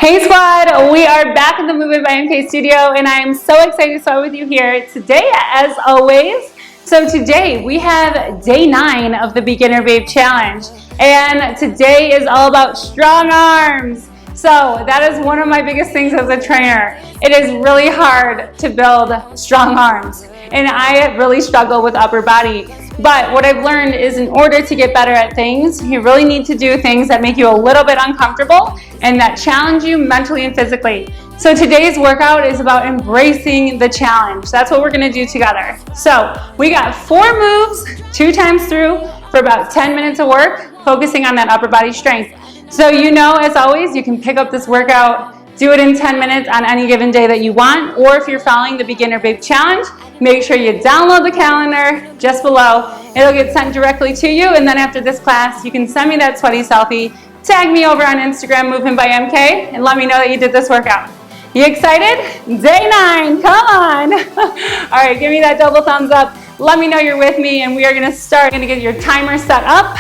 Hey squad, we are back in the Movement by MK studio and I am so excited to start with you here today as always. So today we have day 9 of the Beginner Babe Challenge and today is all about strong arms. So that is one of my biggest things as a trainer. It is really hard to build strong arms and I really struggle with upper body. But what I've learned is in order to get better at things, you really need to do things that make you a little bit uncomfortable and that challenge you mentally and physically. So today's workout is about embracing the challenge. That's what we're gonna do together. So we got 4 moves, 2 times through for about 10 minutes of work, focusing on that upper body strength. So you know, as always, you can pick up this workout, do it in 10 minutes on any given day that you want, or if you're following the Beginner Babe Challenge, make sure you download the calendar just below. It'll get sent directly to you, and then after this class, you can send me that sweaty selfie, tag me over on Instagram, Movement by MK, and let me know that you did this workout. You excited? Day 9, come on. All right, give me that double thumbs up. Let me know you're with me, and we are gonna start. You're gonna get your timer set up,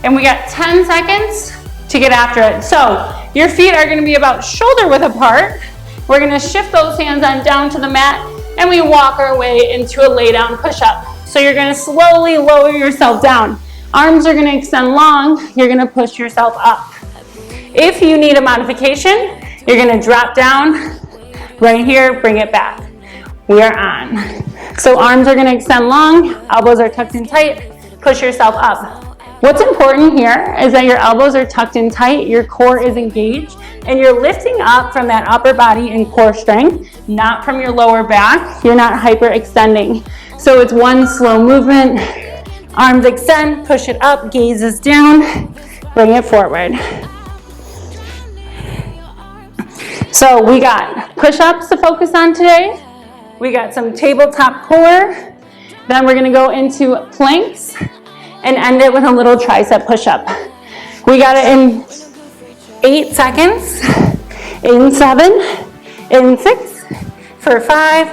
and we got 10 seconds to get after it. So your feet are gonna be about shoulder width apart. We're gonna shift those hands on down to the mat, and we walk our way into a lay down push-up. So you're gonna slowly lower yourself down. Arms are gonna extend long, you're gonna push yourself up. If you need a modification, you're gonna drop down right here, bring it back. We are on. So arms are gonna extend long, elbows are tucked in tight, push yourself up. What's important here is that your elbows are tucked in tight, your core is engaged, and you're lifting up from that upper body and core strength, not from your lower back. You're not hyperextending. So it's one slow movement. Arms extend, push it up, gaze is down, bring it forward. So we got push-ups to focus on today. We got some tabletop core. Then we're gonna go into planks and end it with a little tricep push-up. We got it in 8 seconds, in 7, in 6, for 5,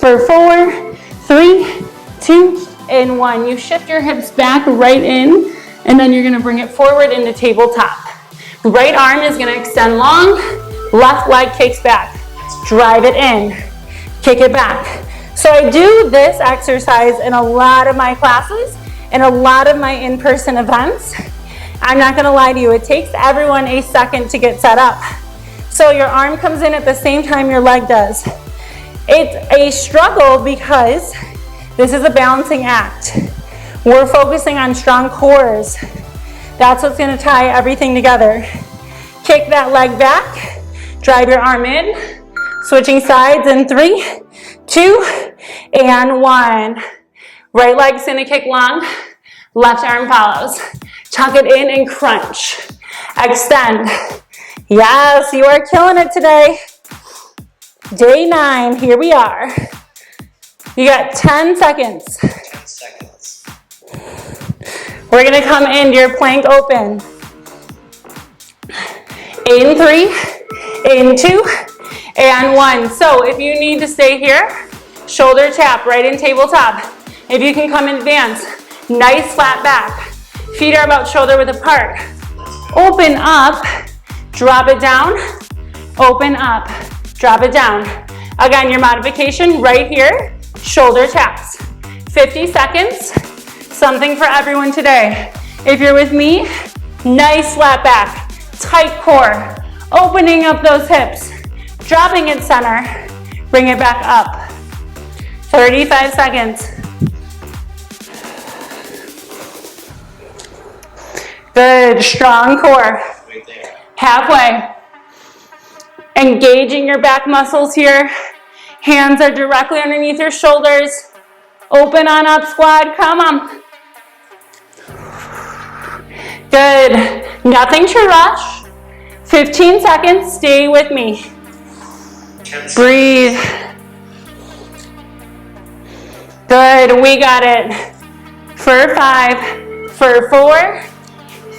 for 4, 3, 2, and 1. You shift your hips back right in, and then you're gonna bring it forward into tabletop. Right arm is gonna extend long, left leg kicks back. Drive it in, kick it back. So I do this exercise in a lot of my classes and a lot of my in-person events. I'm not gonna lie to you, it takes everyone a second to get set up. So your arm comes in at the same time your leg does. It's a struggle because this is a balancing act. We're focusing on strong cores. That's what's gonna tie everything together. Kick that leg back, drive your arm in, switching sides in 3, 2, and 1. Right leg's gonna kick long, left arm follows. Tuck it in and crunch. Extend. Yes, you are killing it today. Day 9, here we are. You got 10 seconds. 10 seconds. We're gonna come into your plank open. In 3, in 2, and 1. So if you need to stay here, shoulder tap right in tabletop. If you can come in advance, nice flat back. Feet are about shoulder width apart. Open up, drop it down, open up, drop it down. Again, your modification right here, shoulder taps. 50 seconds, something for everyone today. If you're with me, nice flat back, tight core, opening up those hips, dropping it center, bring it back up. 35 seconds. Good, strong core. Right there. Halfway. Engaging your back muscles here. Hands are directly underneath your shoulders. Open on up, squad, come on. Good, nothing to rush. 15 seconds, stay with me. Breathe. Good, we got it. For 5, for 4,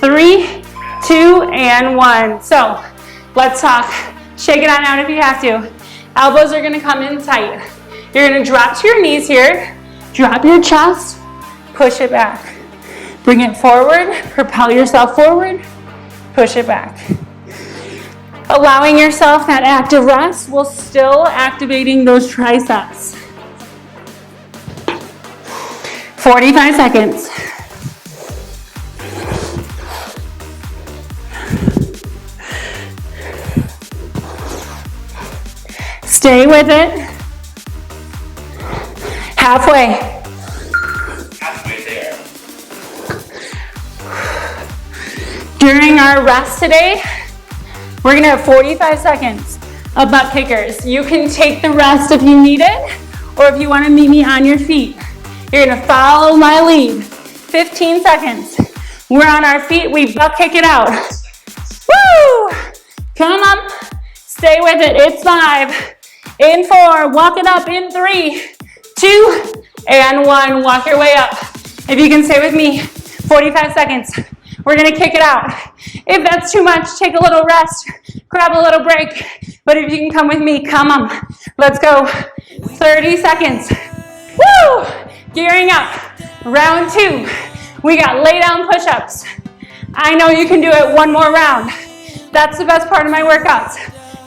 3, 2, and 1. So let's talk. Shake it on out if you have to. Elbows are gonna come in tight. You're gonna drop to your knees here. Drop your chest, push it back. Bring it forward, propel yourself forward, push it back. Allowing yourself that active rest while still activating those triceps. 45 seconds. Stay with it. Halfway. Halfway there. During our rest today, we're gonna have 45 seconds of butt kickers. You can take the rest if you need it, or if you wanna meet me on your feet. You're gonna follow my lead. 15 seconds. We're on our feet, we butt kick it out. Woo! Come up, stay with it, it's 5. In 4, walk it up in 3, 2, and 1. Walk your way up. If you can stay with me, 45 seconds. We're gonna kick it out. If that's too much, take a little rest, grab a little break. But if you can come with me, come on. Let's go. 30 seconds. Woo! Gearing up. Round 2. We got lay down push-ups. I know you can do it one more round. That's the best part of my workouts.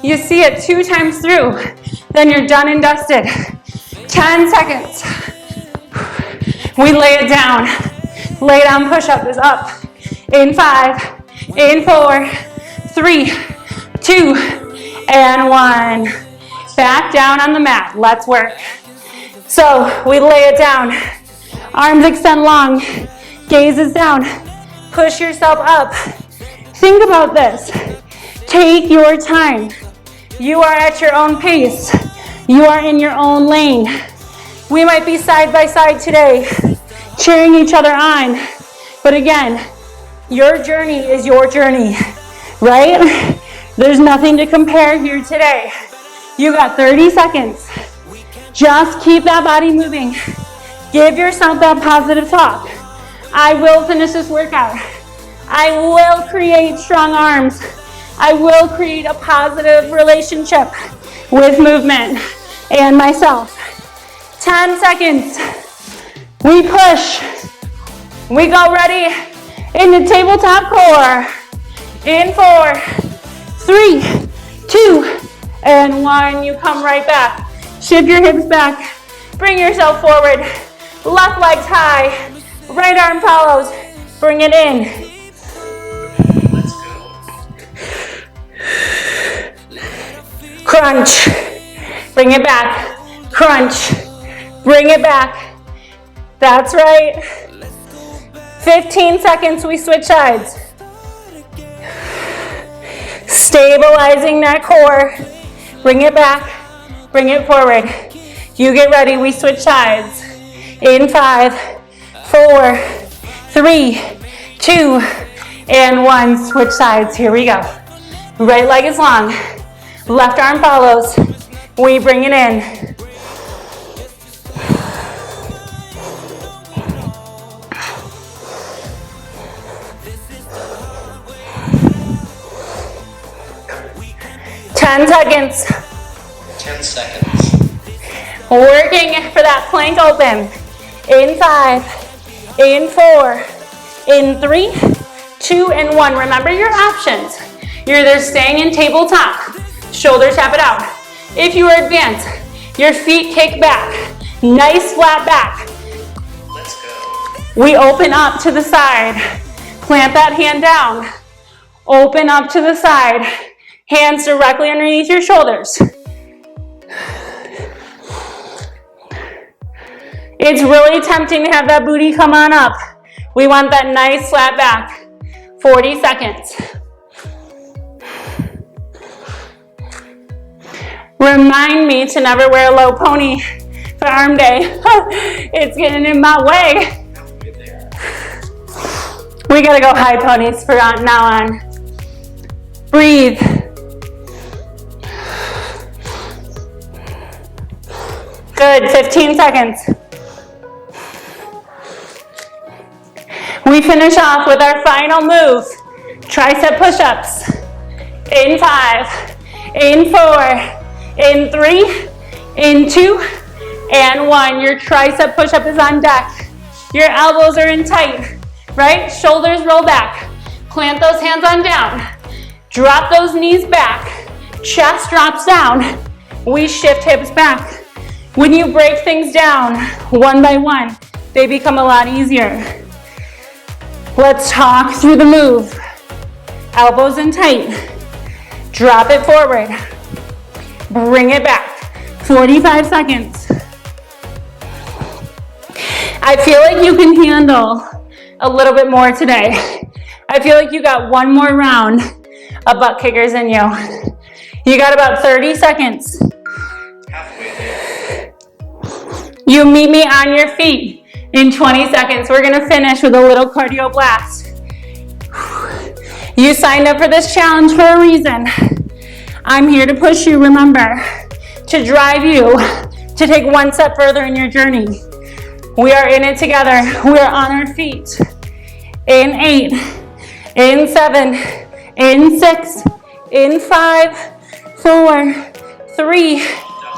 You see it 2 times through, then you're done and dusted. 10 seconds. We lay it down. Lay down push-up is up. In 5, in 4, 3, 2, and 1. Back down on the mat. Let's work. So we lay it down. Arms extend long. Gaze is down. Push yourself up. Think about this. Take your time. You are at your own pace. You are in your own lane. We might be side by side today, cheering each other on. But again, your journey is your journey, right? There's nothing to compare here today. You got 30 seconds. Just keep that body moving. Give yourself that positive talk. I will finish this workout. I will create strong arms. I will create a positive relationship with movement and myself. 10 seconds. We push. We go ready into tabletop core. In 4, 3, 2, and 1. You come right back. Shift your hips back. Bring yourself forward. Left leg's high. Right arm follows. Bring it in. Crunch. Bring it back. Crunch. Bring it back. That's right. 15 seconds, we switch sides. Stabilizing that core. Bring it back. Bring it forward. You get ready, we switch sides. In 5, 4, 3, 2, and 1. Switch sides. Here we go. Right leg is long. Left arm follows. We bring it in. Ten seconds. 10 seconds. Working for that plank open. In 5, in 4, in 3, 2, and 1. Remember your options. You're either staying in tabletop, shoulders tap it out. If you are advanced, your feet kick back. Nice flat back. Let's go. We open up to the side. Plant that hand down. Open up to the side. Hands directly underneath your shoulders. It's really tempting to have that booty come on up. We want that nice flat back. 40 seconds. Remind me to never wear a low pony for arm day. It's getting in my way. We gotta go high ponies for now on. Breathe. Good, 15 seconds. We finish off with our final move, tricep push-ups. In 5, in 4, in 3, in 2, and 1. Your tricep push-up is on deck. Your elbows are in tight, right? Shoulders roll back. Plant those hands on down. Drop those knees back. chest drops down. We shift hips back. When you break things down one by one, they become a lot easier. Let's talk through the move. Elbows in tight. Drop it forward. Bring it back. 45 seconds. I feel like you can handle a little bit more today. I feel like you got one more round of butt kickers in you. You got about 30 seconds. Halfway there. You meet me on your feet in 20 seconds. We're gonna finish with a little cardio blast. You signed up for this challenge for a reason. I'm here to push you, remember, to drive you to take one step further in your journey. We are in it together. We are on our feet. In 8, in 7, in 6, in 5, 4, 3,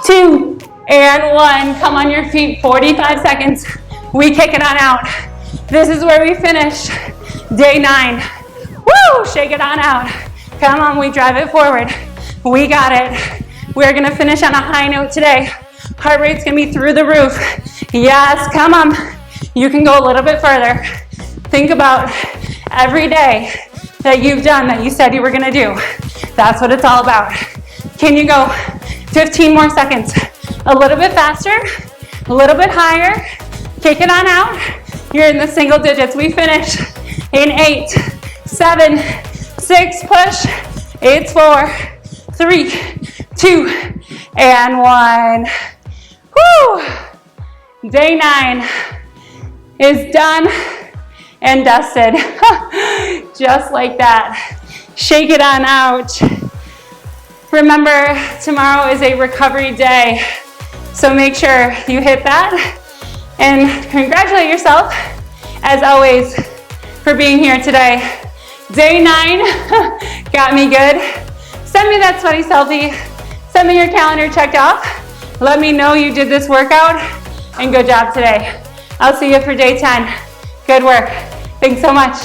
2, and 1. Come on your feet, 45 seconds. We kick it on out. This is where we finish day 9. Woo, shake it on out. Come on, we drive it forward. We got it. We're gonna finish on a high note today. Heart rate's gonna be through the roof. Yes, come on. You can go a little bit further. Think about every day that you've done that you said you were gonna do. That's what it's all about. Can you go 15 more seconds? A little bit faster, a little bit higher. Kick it on out. You're in the single digits. We finish in 8, 7, 6, push. It's 4, 3, 2, and 1. Woo! Day 9 is done and dusted. Just like that. Shake it on out. Remember, tomorrow is a recovery day, so make sure you hit that. And congratulate yourself, as always, for being here today. Day 9 got me good. Send me that sweaty selfie. Send me your calendar checked off. Let me know you did this workout, and good job today. I'll see you for day 10. Good work. Thanks so much.